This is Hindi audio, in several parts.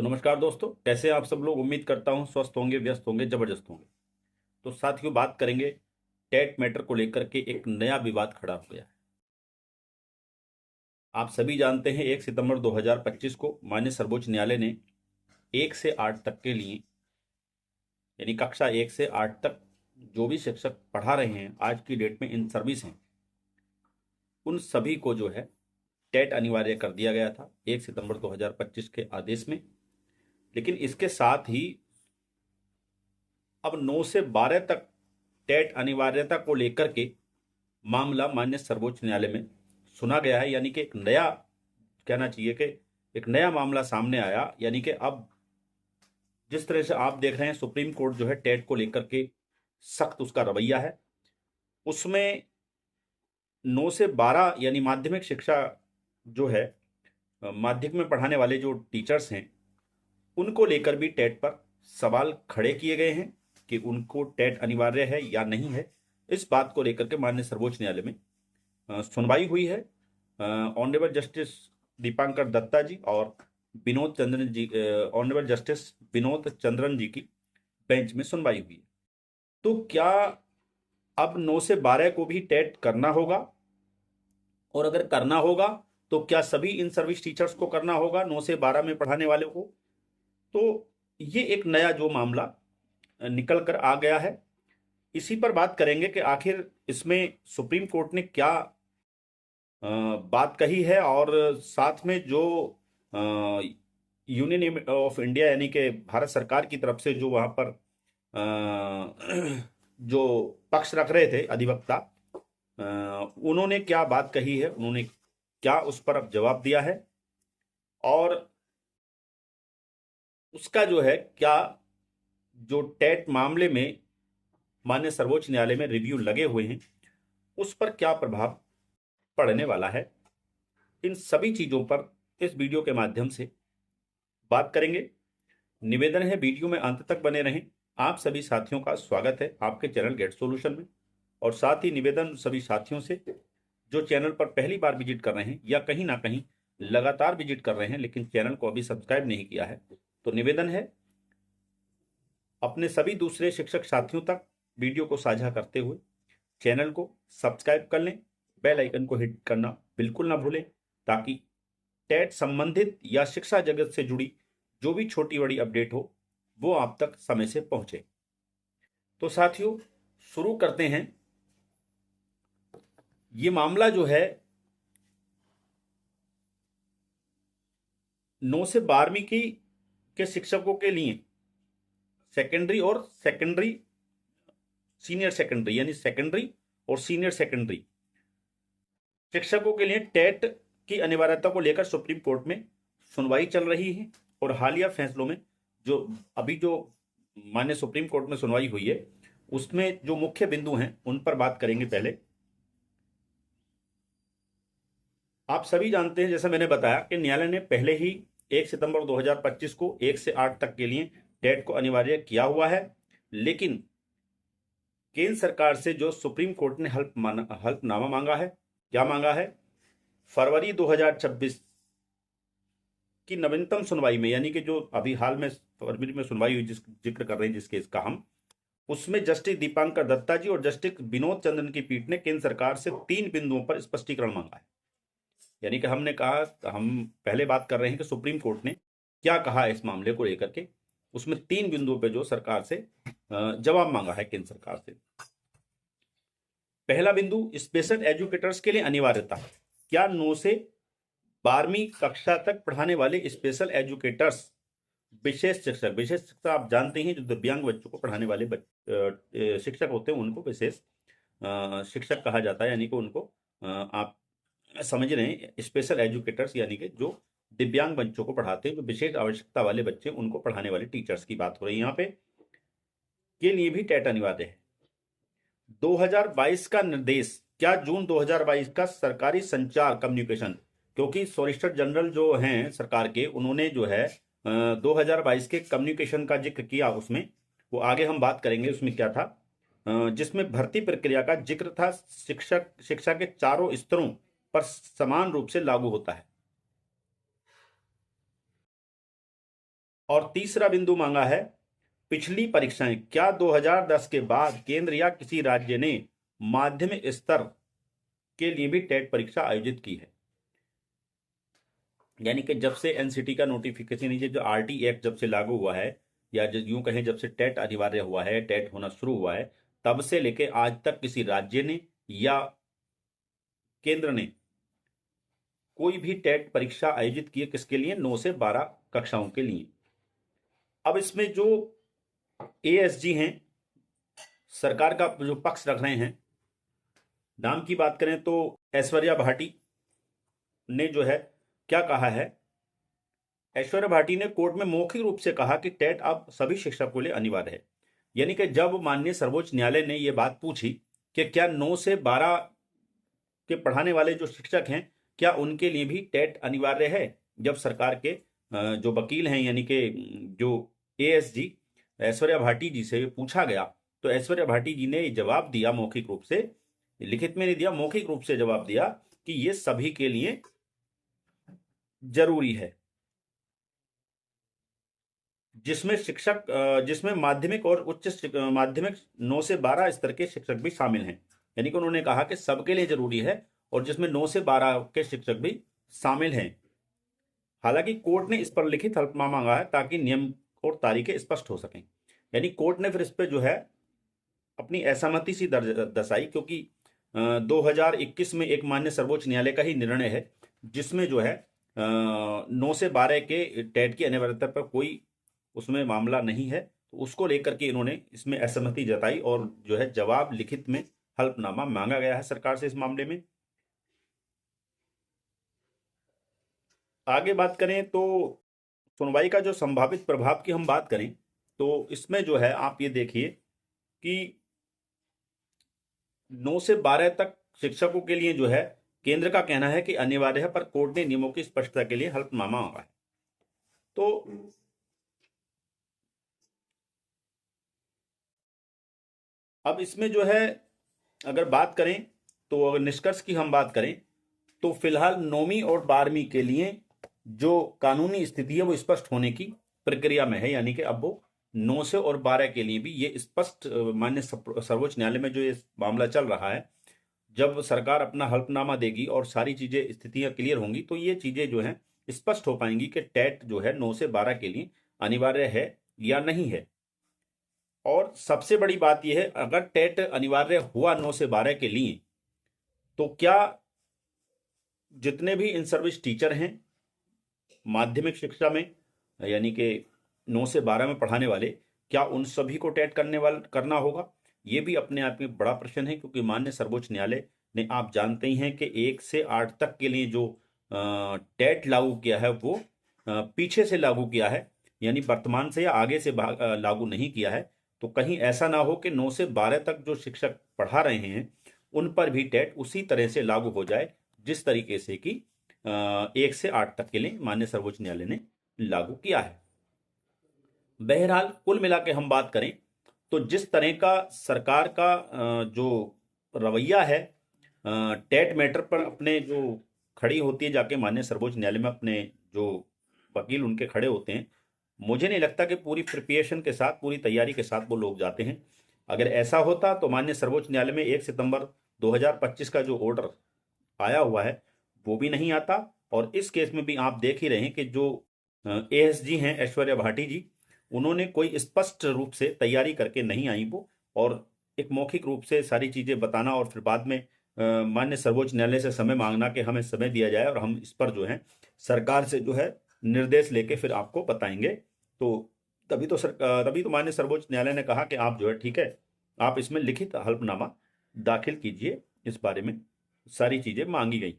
तो नमस्कार दोस्तों, कैसे हैं आप सब लोग। उम्मीद करता हूं स्वस्थ होंगे, व्यस्त होंगे, जबरदस्त होंगे। तो साथियों, बात करेंगे टेट मैटर को लेकर के एक नया विवाद खड़ा हो गया है। आप सभी जानते हैं 1 सितंबर 2025 को माननीय सर्वोच्च न्यायालय ने 1 से 8 तक के लिए, यानी कक्षा 1 से 8 तक जो भी शिक्षक पढ़ा रहे हैं आज की डेट में इन सर्विस हैं, उन सभी को जो है टेट अनिवार्य कर दिया गया था 1 सितंबर 2025 के आदेश में। लेकिन इसके साथ ही अब 9 से 12 तक टेट अनिवार्यता को लेकर के मामला माननीय सर्वोच्च न्यायालय में सुना गया है। यानी कि एक नया, कहना चाहिए कि एक नया मामला सामने आया। यानी कि अब जिस तरह से आप देख रहे हैं सुप्रीम कोर्ट जो है टेट को लेकर के सख्त उसका रवैया है, उसमें 9 से 12 यानी माध्यमिक शिक्षा जो है, माध्यमिक में पढ़ाने वाले जो टीचर्स हैं उनको लेकर भी टेट पर सवाल खड़े किए गए हैं कि उनको टेट अनिवार्य है या नहीं है। इस बात को लेकर के माननीय सर्वोच्च न्यायालय में सुनवाई हुई है। ऑनरेबल जस्टिस दीपांकर दत्ता जी और विनोद चंद्रन जी, ऑनरेबल जस्टिस विनोद चंद्रन जी की बेंच में सुनवाई हुई है। तो क्या अब 9 से 12 को भी टेट करना होगा, और अगर करना होगा तो क्या सभी इन सर्विस टीचर्स को करना होगा, 9 से 12 में पढ़ाने वाले को? तो ये एक नया जो मामला निकल कर आ गया है, इसी पर बात करेंगे कि आखिर इसमें सुप्रीम कोर्ट ने क्या बात कही है, और साथ में जो यूनियन ऑफ इंडिया यानी कि भारत सरकार की तरफ से जो वहां पर जो पक्ष रख रहे थे अधिवक्ता, उन्होंने क्या बात कही है, उन्होंने क्या उस पर अब जवाब दिया है, और उसका जो है क्या जो टेट मामले में माननीय सर्वोच्च न्यायालय में रिव्यू लगे हुए हैं उस पर क्या प्रभाव पड़ने वाला है। इन सभी चीजों पर इस वीडियो के माध्यम से बात करेंगे। निवेदन है वीडियो में अंत तक बने रहें। आप सभी साथियों का स्वागत है आपके चैनल गेट सॉल्यूशन में। और साथ ही निवेदन सभी साथियों से जो चैनल पर पहली बार विजिट कर रहे हैं या कहीं ना कहीं लगातार विजिट कर रहे हैं लेकिन चैनल को अभी सब्सक्राइब नहीं किया है, तो निवेदन है अपने सभी दूसरे शिक्षक साथियों तक वीडियो को साझा करते हुए चैनल को सब्सक्राइब कर लें, बेल आइकन को हिट करना बिल्कुल ना भूलें, ताकि टेट संबंधित या शिक्षा जगत से जुड़ी जो भी छोटी बड़ी अपडेट हो वो आप तक समय से पहुंचे। तो साथियों, शुरू करते हैं। ये मामला जो है 9 से 12वीं की के शिक्षकों के लिए सेकेंडरी और सेकेंडरी सीनियर सेकेंडरी, यानी सेकेंडरी और सीनियर सेकेंडरी शिक्षकों के लिए टेट की अनिवार्यता को लेकर सुप्रीम कोर्ट में सुनवाई चल रही है। और हालिया फैसलों में जो अभी जो माननीय सुप्रीम कोर्ट में सुनवाई हुई है उसमें जो मुख्य बिंदु हैं उन पर बात करेंगे। पहले आप सभी जानते हैं, जैसा मैंने बताया, कि न्यायालय ने पहले ही 1 सितंबर 2025 को 1 से 8 तक के लिए टेट को अनिवार्य किया हुआ है। लेकिन केंद्र सरकार से जो सुप्रीम कोर्ट ने हल्फनामा मांगा है, क्या मांगा है? फरवरी 2026 की नवीनतम सुनवाई में, यानी कि जो अभी हाल में फरवरी में सुनवाई हुई, जिस जिक्र कर रहे हैं जिस केस का हम, उसमें जस्टिस दीपांकर दत्ता जी और जस्टिस विनोद चंद्रन की पीठ ने केंद्र सरकार से 3 बिंदुओं पर स्पष्टीकरण मांगा है। यानी कि हमने कहा, हम पहले बात कर रहे हैं कि सुप्रीम कोर्ट ने क्या कहा इस मामले को लेकर के, उसमें 3 बिंदुओं पे जो सरकार से जवाब मांगा है केंद्र सरकार से। पहला बिंदु, स्पेशल एजुकेटर्स के लिए अनिवार्यता। क्या 9 से 12वीं कक्षा तक पढ़ाने वाले स्पेशल एजुकेटर्स, विशेष शिक्षक आप जानते हैं जो दिव्यांग बच्चों को पढ़ाने वाले शिक्षक होते हैं उनको विशेष शिक्षक कहा जाता है। यानी कि उनको आप समझ रहे हैं, स्पेशल एजुकेटर्स यानी कि जो दिव्यांग बच्चों को पढ़ाते हैं, जो विशेष आवश्यकता वाले बच्चे उनको पढ़ाने वाले टीचर्स की बात हो रही है यहाँ पे, के लिए भी टेट अनिवार्य है। 2022 का निर्देश, क्या जून 2022 का सरकारी संचार कम्युनिकेशन, क्योंकि सॉलिसिटर जनरल जो हैं सरकार के, उन्होंने जो है 2022 के कम्युनिकेशन का जिक्र किया उसमें, वो आगे हम बात करेंगे उसमें क्या था, जिसमें भर्ती प्रक्रिया का जिक्र था, शिक्षा के चारों स्तरों पर समान रूप से लागू होता है। और तीसरा बिंदु मांगा है, पिछली परीक्षाएं क्या 2010 के बाद केंद्र या किसी राज्य ने माध्यमिक स्तर के लिए भी टेट परीक्षा आयोजित की है। यानी कि जब से एनसीटी का नोटिफिकेशन, ये जो आरटी एक्ट जब से लागू हुआ है, या यूं कहें जब से टेट अनिवार्य हुआ है, टेट होना शुरू हुआ है, तब से लेके आज तक किसी राज्य ने या केंद्र ने कोई भी टेट परीक्षा आयोजित की है किसके लिए? 9 से 12 कक्षाओं के लिए। अब इसमें जो एएसजी हैं, सरकार का जो पक्ष रख रहे हैं, नाम की बात करें तो ऐश्वर्या भाटी ने जो है क्या कहा है, ऐश्वर्या भाटी ने कोर्ट में मौखिक रूप से कहा कि टेट अब सभी शिक्षकों के लिए अनिवार्य है। यानी कि जब माननीय सर्वोच्च न्यायालय ने यह बात पूछी कि क्या 9 से 12 के पढ़ाने वाले जो शिक्षक हैं, क्या उनके लिए भी टेट अनिवार्य है, जब सरकार के जो वकील हैं यानी कि जो एएसजी ऐश्वर्या भाटी जी से पूछा गया, तो ऐश्वर्या भाटी जी ने जवाब दिया मौखिक रूप से, लिखित में नहीं दिया, मौखिक रूप से जवाब दिया कि ये सभी के लिए जरूरी है, जिसमें माध्यमिक और उच्च माध्यमिक 9 से 12 स्तर के शिक्षक भी शामिल हैं। यानी कि उन्होंने कहा कि सबके लिए जरूरी है और जिसमें 9 से 12 के शिक्षक भी शामिल हैं। हालांकि कोर्ट ने इस पर लिखित हलफनामा मांगा है ताकि नियम और तारीखें स्पष्ट हो सकें। यानी कोर्ट ने फिर इस पर जो है अपनी असहमति सी दर्शाई, क्योंकि 2021 में एक माननीय सर्वोच्च न्यायालय का ही निर्णय है जिसमें जो है 9 से 12 के टेट की अनिवार्यता पर कोई उसमें मामला नहीं है, तो उसको लेकर के इन्होंने इसमें असहमति जताई और जो है जवाब लिखित में हल्फनामा मांगा गया है सरकार से इस मामले में। आगे बात करें तो सुनवाई का जो संभावित प्रभाव की हम बात करें तो इसमें जो है आप ये देखिए कि 9 से 12 तक शिक्षकों के लिए जो है केंद्र का कहना है कि अनिवार्य है, पर कोर्ट ने नियमों की स्पष्टता के लिए हल्फनामा मांगा है। तो अब इसमें जो है अगर बात करें तो अगर निष्कर्ष की हम बात करें तो फिलहाल 9वीं और 12वीं के लिए जो कानूनी स्थिति है वो स्पष्ट होने की प्रक्रिया में है। यानी कि अब वो 9 से और 12 के लिए भी ये स्पष्ट माननीय सर्वोच्च न्यायालय में जो ये मामला चल रहा है, जब सरकार अपना हल्फनामा देगी और सारी चीजें स्थितियां क्लियर होंगी तो ये चीजें जो है स्पष्ट हो पाएंगी कि टेट जो है 9 से 12 के लिए अनिवार्य है या नहीं है। और सबसे बड़ी बात यह है, अगर टेट अनिवार्य हुआ 9 से 12 के लिए, तो क्या जितने भी इन सर्विस टीचर हैं माध्यमिक शिक्षा में यानी कि 9 से 12 में पढ़ाने वाले, क्या उन सभी को टेट करना होगा? ये भी अपने आप में बड़ा प्रश्न है, क्योंकि माननीय सर्वोच्च न्यायालय ने, आप जानते ही हैं कि 1 से 8 तक के लिए जो टेट लागू किया है वो पीछे से लागू किया है, यानी वर्तमान से या आगे से लागू नहीं किया है। तो कहीं ऐसा ना हो कि 9 से 12 तक जो शिक्षक पढ़ा रहे हैं उन पर भी टेट उसी तरह से लागू हो जाए जिस तरीके से कि 1 से 8 तक के लिए माननीय सर्वोच्च न्यायालय ने लागू किया है। बहरहाल कुल मिला के हम बात करें तो जिस तरह का सरकार का जो रवैया है टेट मैटर पर, अपने जो खड़ी होती है जाके माननीय सर्वोच्च न्यायालय में, अपने जो वकील उनके खड़े होते हैं, मुझे नहीं लगता कि पूरी प्रिपरेशन के साथ, पूरी तैयारी के साथ वो लोग जाते हैं। अगर ऐसा होता तो माननीय सर्वोच्च न्यायालय में 1 सितंबर 2025 का जो ऑर्डर आया हुआ है वो भी नहीं आता। और इस केस में भी आप देख ही रहे हैं कि जो एएसजी हैं ऐश्वर्या भाटी जी, उन्होंने कोई स्पष्ट रूप से तैयारी करके नहीं आई वो, और एक मौखिक रूप से सारी चीजें बताना और फिर बाद में माननीय सर्वोच्च न्यायालय से समय मांगना कि हमें समय दिया जाए और हम इस पर जो है सरकार से जो है निर्देश लेके फिर आपको बताएंगे। तो तभी तो माननीय सर्वोच्च न्यायालय ने कहा कि आप जो है ठीक है, आप इसमें लिखित हल्फनामा दाखिल कीजिए, इस बारे में सारी चीजें मांगी गई।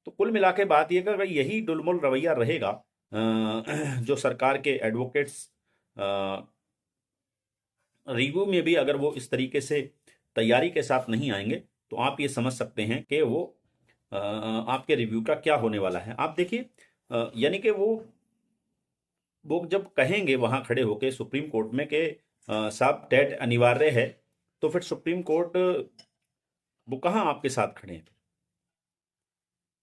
तो कुल मिला के बात यह कि अगर यही डुलमुल रवैया रहेगा जो सरकार के एडवोकेट्स रिव्यू में भी अगर वो इस तरीके से तैयारी के साथ नहीं आएंगे तो आप ये समझ सकते हैं कि वो आपके रिव्यू का क्या होने वाला है। आप देखिए, यानी कि वो जब कहेंगे वहां खड़े होके सुप्रीम कोर्ट में कि साहब टेट अनिवार्य है, तो फिर सुप्रीम कोर्ट वो कहां आपके साथ खड़े हैं?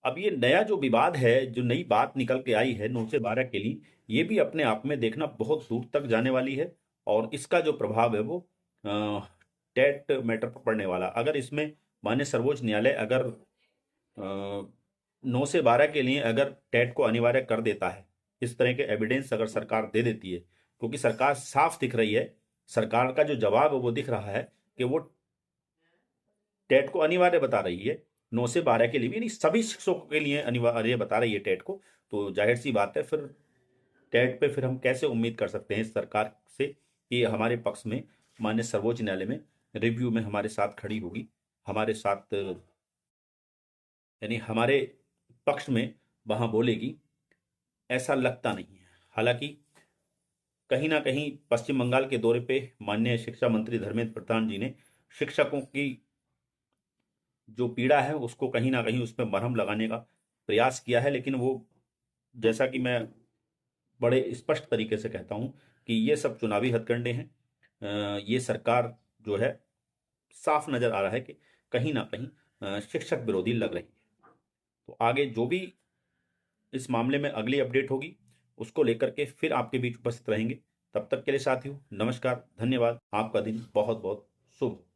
अब ये नया जो विवाद है, जो नई बात निकल के आई है 9 से 12 के लिए, ये भी अपने आप में देखना बहुत दूर तक जाने वाली है। और इसका जो प्रभाव है वो टेट मैटर पर पड़ने वाला। अगर इसमें माननीय सर्वोच्च न्यायालय अगर 9 से 12 के लिए अगर टेट को अनिवार्य कर देता है, इस तरह के एविडेंस अगर सरकार दे देती है, क्योंकि सरकार साफ दिख रही है, सरकार का जो जवाब है वो दिख रहा है कि वो टेट को अनिवार्य बता रही है 9 से 12 के लिए भी, यानी सभी शिक्षकों के लिए अनिवार्य बता रही है टेट को। तो जाहिर सी बात है फिर टेट पे फिर हम कैसे उम्मीद कर सकते हैं इस सरकार से कि हमारे पक्ष में माननीय सर्वोच्च न्यायालय में रिव्यू में हमारे साथ खड़ी होगी, हमारे साथ यानी हमारे पक्ष में वहां बोलेगी। ऐसा लगता नहीं है। हालांकि कहीं ना कहीं पश्चिम बंगाल के दौरे पे माननीय शिक्षा मंत्री धर्मेंद्र प्रधान जी ने शिक्षकों की जो पीड़ा है उसको कहीं ना कहीं उसमें मरहम लगाने का प्रयास किया है, लेकिन वो, जैसा कि मैं बड़े स्पष्ट तरीके से कहता हूं कि ये सब चुनावी हथकंडे हैं। ये सरकार जो है, साफ नजर आ रहा है कि कहीं ना कहीं शिक्षक विरोधी लग रही है। तो आगे जो भी इस मामले में अगली अपडेट होगी उसको लेकर के फिर आपके बीच उपस्थित रहेंगे। तब तक के लिए साथियों, नमस्कार, धन्यवाद। आपका दिन बहुत बहुत शुभ हो।